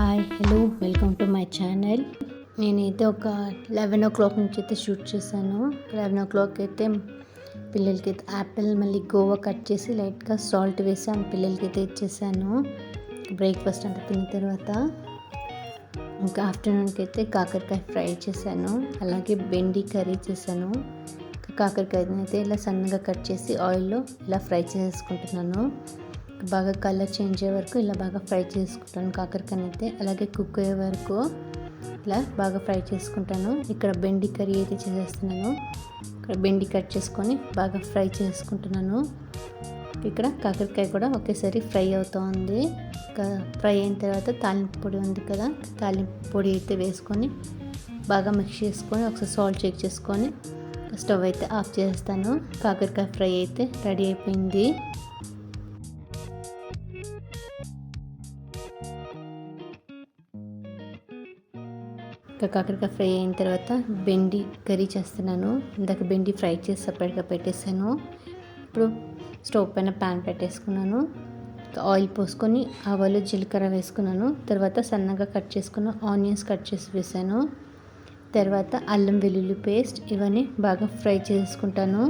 Hi hello welcome to my channel. నేనైతే ఒక 11 నుంచి అయితే షూట్ చేశాను. 11 అయితే పిల్లలకి అయితే యాపిల్ మళ్ళీ గోవా కట్ చేసి లైట్గా సాల్ట్ వేసి ఆ పిల్లలకి అయితే ఇచ్చేసాను. బ్రేక్ఫాస్ట్ అంతా తిన్న తర్వాత ఇంకా ఆఫ్టర్నూన్కి అయితే కాకరకాయ ఫ్రై చేశాను, అలాగే బెండి కర్రీ చేశాను. కాకరకాయని అయితే ఇలా సన్నగా కట్ చేసి ఆయిల్లో ఇలా ఫ్రై చేసుకుంటున్నాను. బాగా కలర్ చేంజ్ అయ్యే వరకు ఇలా బాగా ఫ్రై చేసుకుంటాను కాకరకాయని అయితే. అలాగే కుక్ అయ్యే వరకు ఇలా బాగా ఫ్రై చేసుకుంటాను. ఇక్కడ బెండి కర్రీ అయితే చేసేస్తున్నాను. ఇక్కడ బెండి కట్ చేసుకొని బాగా ఫ్రై చేసుకుంటున్నాను. ఇక్కడ కాకరకాయ కూడా ఒకేసారి ఫ్రై అవుతుంది. ఫ్రై అయిన తర్వాత తాలింపు పొడి ఉంది కదా, తాలింపు పొడి అయితే వేసుకొని బాగా మిక్స్ చేసుకొని ఒకసారి సాల్ట్ చెక్ చేసుకొని స్టవ్ అయితే ఆఫ్ చేస్తాను. కాకరకాయ ఫ్రై అయితే రెడీ అయిపోయింది. ఇంకా కాకరకాయ ఫ్రై అయిన తర్వాత బెండి కర్రీ చేస్తున్నాను. ఇందాక బెండి ఫ్రై చేసి సపరేట్గా పెట్టేసాను. ఇప్పుడు స్టవ్ పైన ప్యాన్ పెట్టేసుకున్నాను. ఆయిల్ పోసుకొని ఆవాలు జీలకర్ర వేసుకున్నాను. తర్వాత సన్నగా కట్ చేసుకున్న ఆనియన్స్ కట్ చేసి వేసాను. తర్వాత అల్లం వెల్లుల్లి పేస్ట్ ఇవన్నీ బాగా ఫ్రై చేసుకుంటాను.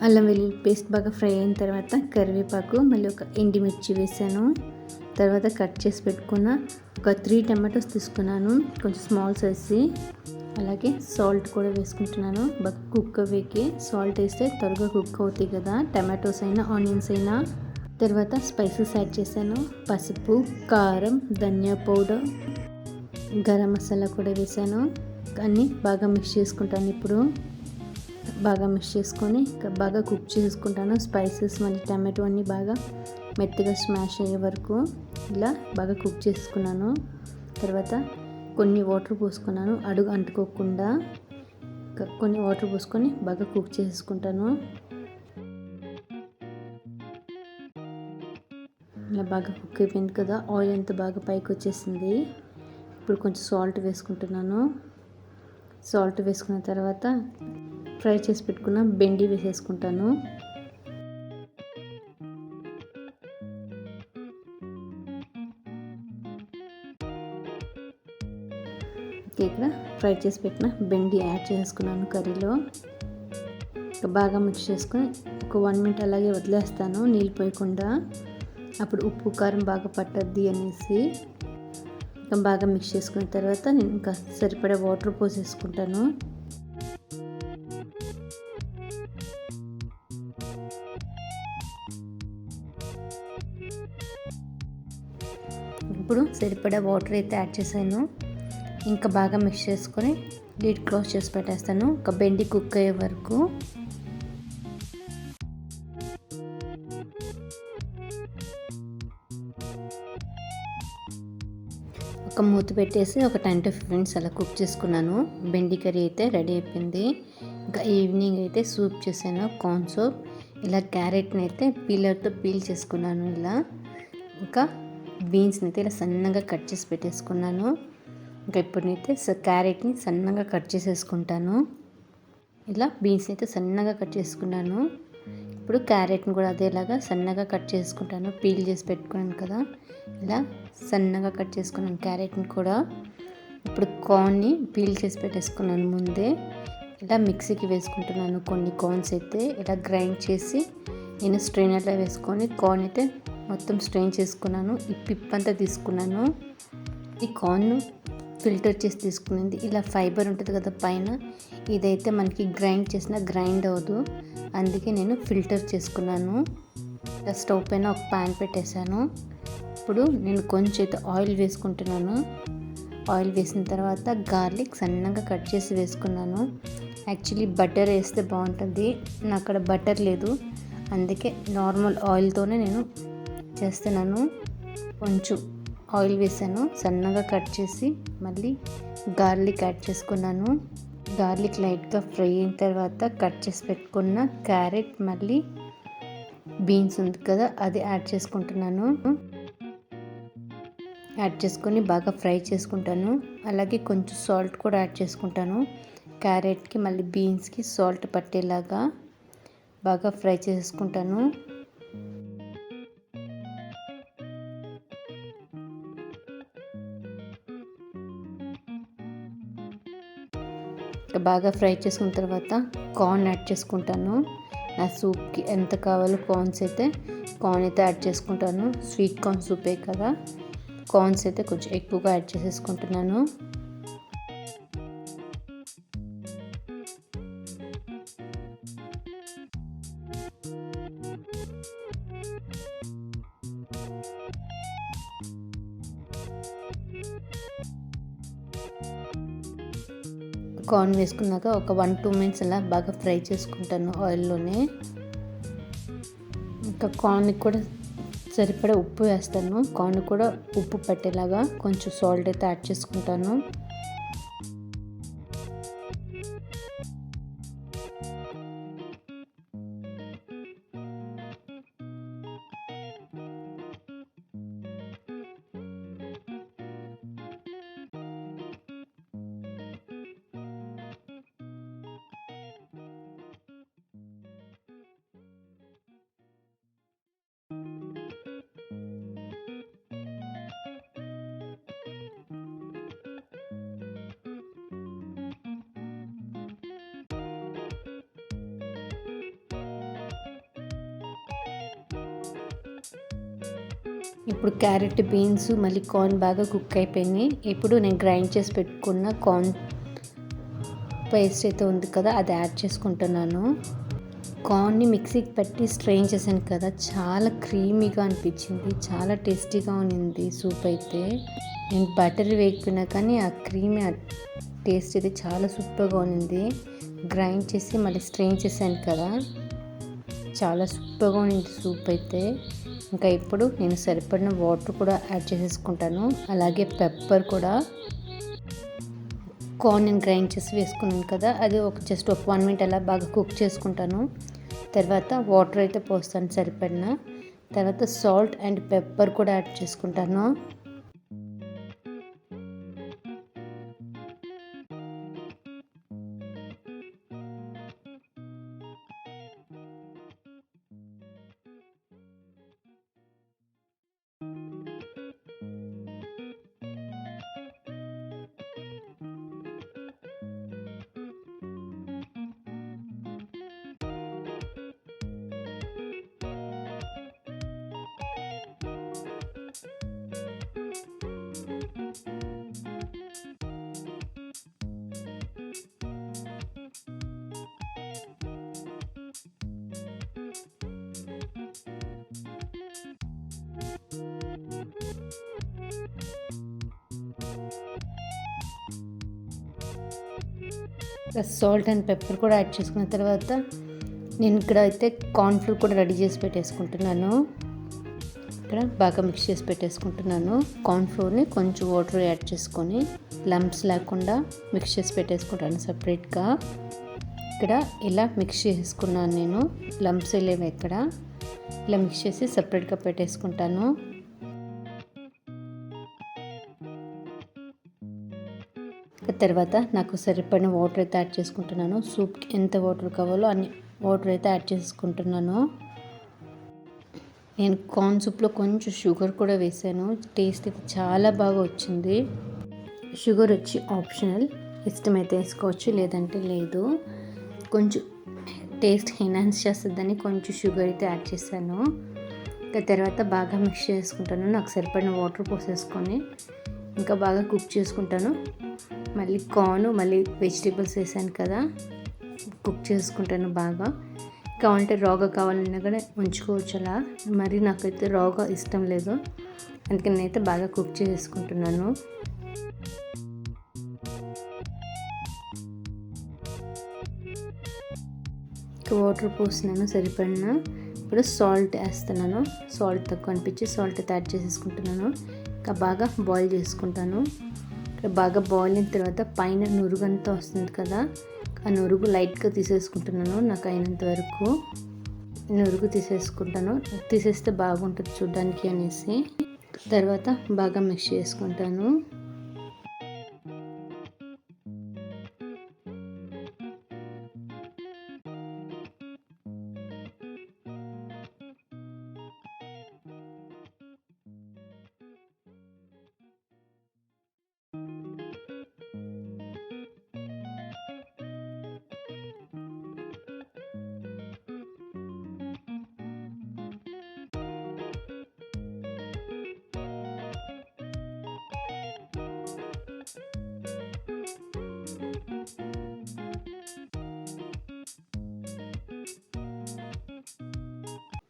అల్లం వెల్లుల్లి పేస్ట్ బాగా ఫ్రై అయిన తర్వాత కరివేపాకు మళ్ళీ ఒక ఎండుమిర్చి వేసాను. తర్వాత కట్ చేసి పెట్టుకున్న ఒక 3 టమాటోస్ తీసుకున్నాను, కొంచెం స్మాల్ సైజు. అలాగే సాల్ట్ కూడా వేసుకుంటున్నాను. బాగా కుక్ అవ్వేకి సాల్ట్ వేస్తే త్వరగా కుక్ అవుతాయి కదా, టమాటోస్ అయినా ఆనియన్స్ అయినా. తర్వాత స్పైసెస్ యాడ్ చేశాను. పసుపు, కారం, ధనియా పౌడర్, గరం మసాలా కూడా వేసాను. అన్నీ బాగా మిక్స్ చేసుకుంటాను. ఇప్పుడు బాగా మిక్స్ చేసుకొని బాగా కుక్ చేసుకుంటాను. స్పైసెస్ మళ్ళీ టమాటో అన్నీ బాగా మెత్తగా స్మాష్ అయ్యే వరకు ఇలా బాగా కుక్ చేసుకున్నాను. తర్వాత కొన్ని వాటర్ పోసుకున్నాను అడుగు అంటుకోకుండా. కొన్ని వాటర్ పోసుకొని బాగా కుక్ చేసుకుంటాను. ఇలా బాగా కుక్ అయిపోయింది కదా, ఆయిల్ అంతా బాగా పైకి వచ్చేసింది. ఇప్పుడు కొంచెం సాల్ట్ వేసుకుంటున్నాను. సాల్ట్ వేసుకున్న తర్వాత ఫ్రై చేసి పెట్టుకున్న బెండి వేసేసుకుంటాను. ఇక్కడ ఫ్రై చేసి పెట్టిన బెండి యాడ్ చేసుకున్నాను కర్రీలో. బాగా మిక్స్ చేసుకొని ఒక 1 మినిట్ అలాగే వదిలేస్తాను నీళ్ళు పోయకుండా. అప్పుడు ఉప్పు కారం బాగా పట్టద్ది అనేసి. ఇంకా బాగా మిక్స్ చేసుకున్న తర్వాత నేను ఇంకా సరిపడా వాటర్ పోసేసుకుంటాను. ఇప్పుడు సరిపడా వాటర్ అయితే యాడ్ చేశాను. ఇంకా బాగా మిక్స్ చేసుకొని లిడ్ క్లోజ్ చేసి పెట్టేస్తాను ఒక బెండి కుక్ అయ్యే వరకు. ఒక మూత పెట్టేసి ఒక 10 to 15 minutes అలా కుక్ చేసుకున్నాను. బెండి కర్రీ అయితే రెడీ అయిపోయింది. ఇంకా ఈవినింగ్ అయితే సూప్ చేశాను, కార్న్ సూప్. ఇలా క్యారెట్ని అయితే పీలర్తో పీల్ చేసుకున్నాను ఇలా. ఇంకా బీన్స్ని అయితే ఇలా సన్నగా కట్ చేసి పెట్టేసుకున్నాను. ఇంకా ఇప్పుడైతే క్యారెట్ని సన్నగా కట్ చేసేసుకుంటాను. ఇలా బీన్స్ అయితే సన్నగా కట్ చేసుకున్నాను. ఇప్పుడు క్యారెట్ని కూడా అదేలాగా సన్నగా కట్ చేసుకుంటాను. పీల్ చేసి పెట్టుకున్నాను కదా, ఇలా సన్నగా కట్ చేసుకున్నాను క్యారెట్ని కూడా. ఇప్పుడు కార్న్ని పీల్ చేసి పెట్టేసుకున్నాను ముందే. ఇలా మిక్సీకి వేసుకుంటున్నాను. కొన్ని కార్న్స్ అయితే ఇలా గ్రైండ్ చేసి నేను స్ట్రైనర్లో వేసుకొని కార్న్ అయితే మొత్తం స్ట్రెయిన్ చేసుకున్నాను. ఈ పిప్పంతా తీసుకున్నాను. ఈ కార్న్ ఫిల్టర్ చేసి తీసుకునేది. ఇలా ఫైబర్ ఉంటుంది కదా పైన, ఇదైతే మనకి గ్రైండ్ చేసినా గ్రైండ్ అవ్వదు, అందుకే నేను ఫిల్టర్ చేసుకున్నాను. స్టవ్ పైన ఒక ప్యాన్ పెట్టేశాను. ఇప్పుడు నేను కొంచెం అయితే ఆయిల్ వేసుకుంటున్నాను. ఆయిల్ వేసిన తర్వాత గార్లిక్ సన్నగా కట్ చేసి వేసుకున్నాను. యాక్చువల్లీ బటర్ వేస్తే బాగుంటుంది, నాకు అక్కడ బటర్ లేదు, అందుకే నార్మల్ ఆయిల్తోనే నేను చేస్తున్నాను. కొంచెం ఆయిల్ వేసాను, సన్నగా కట్ చేసి మళ్ళీ గార్లిక్ యాడ్ చేసుకున్నాను. గార్లిక్ లైట్గా ఫ్రై అయిన తర్వాత కట్ చేసి పెట్టుకున్న క్యారెట్ మళ్ళీ బీన్స్ ఉంది కదా అది యాడ్ చేసుకుంటున్నాను. యాడ్ చేసుకొని బాగా ఫ్రై చేసుకుంటాను. అలాగే కొంచెం సాల్ట్ కూడా యాడ్ చేసుకుంటాను. క్యారెట్కి మళ్ళీ బీన్స్కి సాల్ట్ పట్టేలాగా బాగా ఫ్రై చేసుకుంటాను. బాగా ఫ్రై చేసుకున్న తర్వాత కార్న్ యాడ్ చేసుకుంటాను. నా సూప్కి ఎంత కావాలో కార్న్స్ అయితే యాడ్ చేసుకుంటాను. స్వీట్ కార్న్ సూపే కదా, కార్న్స్ అయితే కొంచెం ఎక్కువగా యాడ్ చేసేసుకుంటున్నాను. కార్న్ వేసుకున్నాక ఒక 1-2 మినిట్స్ అలా బాగా ఫ్రై చేసుకుంటాను ఆయిల్లోనే. ఇంకా కార్న్కి కూడా సరిపడా ఉప్పు వేస్తాను. కార్న్ కూడా ఉప్పు పట్టేలాగా కొంచెం సాల్ట్ అయితే యాడ్ చేసుకుంటాను. ఇప్పుడు క్యారెట్, బీన్స్ మళ్ళీ కార్న్ బాగా కుక్ అయిపోయినాయి. ఇప్పుడు నేను గ్రైండ్ చేసి పెట్టుకున్న కార్న్ పేస్ట్ అయితే ఉంది కదా, అది యాడ్ చేసుకుంటున్నాను. కార్న్ని మిక్సీకి పెట్టి స్ట్రెయిన్ చేశాను కదా, చాలా క్రీమీగా అనిపించింది, చాలా టేస్టీగా ఉన్నింది సూప్ అయితే. నేను బటర్ వేయకపోయినా కానీ ఆ క్రీమీ టేస్ట్ అయితే చాలా సూపర్గా ఉన్నింది. గ్రైండ్ చేసి మళ్ళీ స్ట్రెయిన్ చేశాను కదా, చాలా సూపర్గా ఉన్నింది సూప్ అయితే. ఇంకా ఇప్పుడు నేను సరిపడిన వాటర్ కూడా యాడ్ చేసేసుకుంటాను. అలాగే పెప్పర్ కూడా, కార్న్ నేను గ్రైండ్ చేసి వేసుకున్నాను కదా, అది జస్ట్ ఒక 1 మినిట్ అలా బాగా కుక్ చేసుకుంటాను. తర్వాత వాటర్ అయితే పోస్తాను సరిపడిన. తర్వాత సాల్ట్ అండ్ పెప్పర్ కూడా యాడ్ చేసుకుంటాను. సాల్ట్ అండ్ పెప్పర్ కూడా యాడ్ చేసుకున్న తర్వాత నేను ఇక్కడ అయితే కార్న్ఫ్లోర్ కూడా రెడీ చేసి పెట్టేసుకుంటున్నాను. ఇక్కడ బాగా మిక్స్ చేసి పెట్టేసుకుంటున్నాను. కార్న్ఫ్లోర్ని కొంచెం వాటర్ యాడ్ చేసుకొని లంప్స్ లేకుండా మిక్స్ చేసి పెట్టేసుకుంటాను సపరేట్గా. ఇక్కడ ఇలా మిక్స్ చేసుకున్నాను నేను, లంప్స్ లేవు ఇక్కడ. ఇలా మిక్స్ చేసి సపరేట్గా పెట్టేసుకుంటాను. తర్వాత నాకు సరిపడిన వాటర్ అయితే యాడ్ చేసుకుంటున్నాను. సూప్కి ఎంత వాటర్ కావాలో అన్ని వాటర్ అయితే యాడ్ చేసుకుంటున్నాను. నేను కార్న్ సూప్లో కొంచెం షుగర్ కూడా వేసాను. టేస్ట్ అయితే చాలా బాగా వచ్చింది. షుగర్ వచ్చి ఆప్షనల్, ఇష్టమైతే వేసుకోవచ్చు, లేదంటే లేదు. కొంచెం టేస్ట్ ఎన్హాన్స్ చేస్తుందని కొంచెం షుగర్ అయితే యాడ్ చేశాను. ఇంకా తర్వాత బాగా మిక్స్ చేసుకుంటాను. నాకు సరిపడిన వాటర్ పోసేసుకొని ఇంకా బాగా కుక్ చేసుకుంటాను. మళ్ళీ కార్న్ మళ్ళీ వెజిటేబుల్స్ వేసాను కదా, కుక్ చేసుకుంటాను బాగా. కావాలంటే రాగా కావాలన్నా కూడా ఉంచుకోవచ్చు అలా. మరి నాకైతే రాగా ఇష్టం లేదు, అందుకని నేనైతే బాగా కుక్ చేసుకుంటున్నాను. వాటర్ పోస్తున్నాను సరిపడిన. ఇప్పుడు సాల్ట్ వేస్తున్నాను. సాల్ట్ తక్కువ అనిపించి సాల్ట్ అయితే యాడ్ చేసేసుకుంటున్నాను. ఇంకా బాగా బాయిల్ చేసుకుంటాను. బాగా బాయిల్ అయిన తర్వాత పైన నురుగంతా వస్తుంది కదా, ఆ నురుగు లైట్గా తీసేసుకుంటున్నాను. నాకు అయినంత వరకు నురుగు తీసేసుకుంటాను. తీసేస్తే బాగుంటుంది చూడడానికి అనేసి. తర్వాత బాగా మిక్స్ చేసుకుంటాను.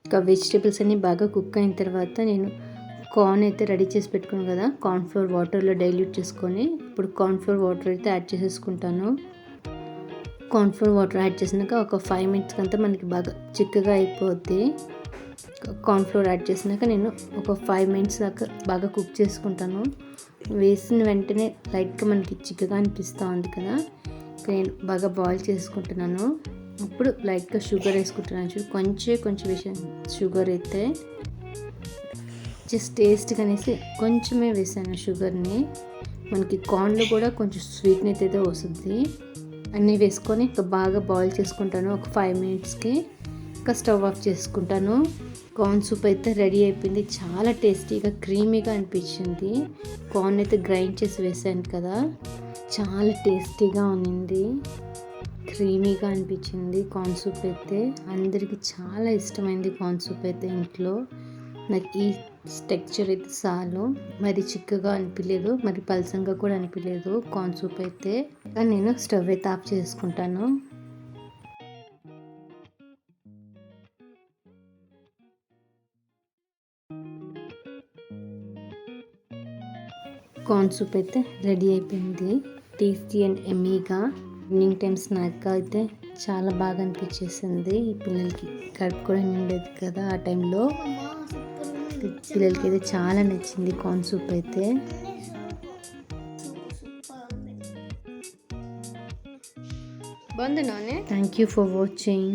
ఇంకా వెజిటేబుల్స్ అన్నీ బాగా కుక్ అయిన తర్వాత నేను కార్న్ అయితే రెడీ చేసి పెట్టుకున్నాను కదా, కార్న్ఫ్లోర్ వాటర్లో డైల్యూట్ చేసుకొని ఇప్పుడు కార్న్ఫ్లోర్ వాటర్ అయితే యాడ్ చేసేసుకుంటాను. కార్న్ఫ్లోర్ వాటర్ యాడ్ చేసినాక ఒక 5 మినిట్స్కి అంతా మనకి బాగా చిక్కగా అయిపోద్ది. కార్న్ఫ్లోర్ యాడ్ చేసినాక నేను ఒక 5 మినిట్స్ దాకా బాగా కుక్ చేసుకుంటాను. వేసిన వెంటనే లైట్గా మనకి చిక్కగా అనిపిస్తూ ఉంది కదా, నేను బాగా బాయిల్ చేసుకుంటున్నాను. అప్పుడు లైట్గా షుగర్ వేసుకుంటున్నాను. కొంచెం వేసాను షుగర్ అయితే, జస్ట్ టేస్ట్గా అనేసి కొంచెమే వేసాను షుగర్ని. మనకి కార్న్లో కూడా కొంచెం స్వీట్నెస్ అయితే వస్తుంది. అన్నీ వేసుకొని ఇంకా బాగా బాయిల్ చేసుకుంటాను ఒక 5 మినిట్స్కి. ఇంకా స్టవ్ ఆఫ్ చేసుకుంటాను. కార్న్ సూప్ అయితే రెడీ అయిపోయింది. చాలా టేస్టీగా క్రీమీగా అనిపించింది. కార్న్ అయితే గ్రైండ్ చేసి వేసాను కదా, చాలా టేస్టీగా ఉన్నింది, క్రీమీగా అనిపించింది. కార్న్ సూప్ అయితే అందరికీ చాలా ఇష్టమైంది. కార్న్ సూప్ అయితే ఇంట్లో నాకు ఈ టెక్స్చర్ అయితే చాలు, మరి చిక్కగా అనిపించలేదు, మరి పలసంగా కూడా అనిపించలేదు కార్న్ సూప్ అయితే. నేను స్టవ్ అయితే ఆఫ్ చేసుకుంటాను. కార్న్ సూప్ అయితే రెడీ అయిపోయింది. టేస్టీ అండ్ ఎమ్మీగా ఈవినింగ్ టైం స్నాక్గా అయితే చాలా బాగా అనిపించేసింది. ఈ పిల్లలకి కడుపు కూడా నిండేది కదా ఆ టైంలో. పిల్లలకి అయితే చాలా నచ్చింది కార్న్ సూప్ అయితే. బాగుంది. Thank you for watching.